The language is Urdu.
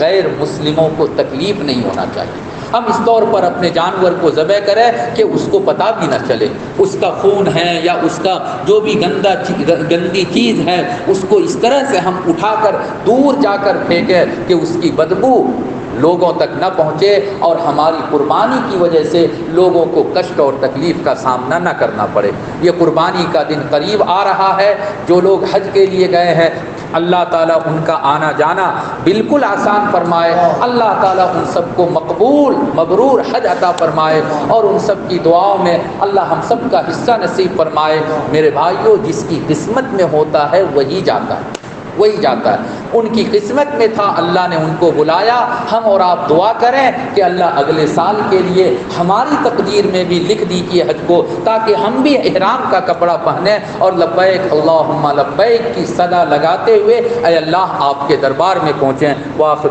غیر مسلموں کو تکلیف نہیں ہونا چاہیے۔ ہم اس طور پر اپنے جانور کو ذبح کریں کہ اس کو پتہ بھی نہ چلے اس کا خون ہے یا اس کا جو بھی گندی چیز ہے، اس کو اس طرح سے ہم اٹھا کر دور جا کر پھینکیں کہ اس کی بدبو لوگوں تک نہ پہنچے اور ہماری قربانی کی وجہ سے لوگوں کو کشٹ اور تکلیف کا سامنا نہ کرنا پڑے۔ یہ قربانی کا دن قریب آ رہا ہے۔ جو لوگ حج کے لیے گئے ہیں، اللہ تعالیٰ ان کا آنا جانا بالکل آسان فرمائے، اللہ تعالیٰ ان سب کو مقبول مبرور حج عطا فرمائے اور ان سب کی دعاؤں میں اللہ ہم سب کا حصہ نصیب فرمائے۔ میرے بھائیوں، جس کی قسمت میں ہوتا ہے وہی جاتا ہے، وہی جاتا ہے۔ ان کی قسمت میں تھا، اللہ نے ان کو بلایا۔ ہم اور آپ دعا کریں کہ اللہ اگلے سال کے لیے ہماری تقدیر میں بھی لکھ دیجیے حج کو، تاکہ ہم بھی احرام کا کپڑا پہنیں اور لبیک اللہم لبیک کی صدا لگاتے ہوئے اے اللہ آپ کے دربار میں پہنچیں۔ وآخر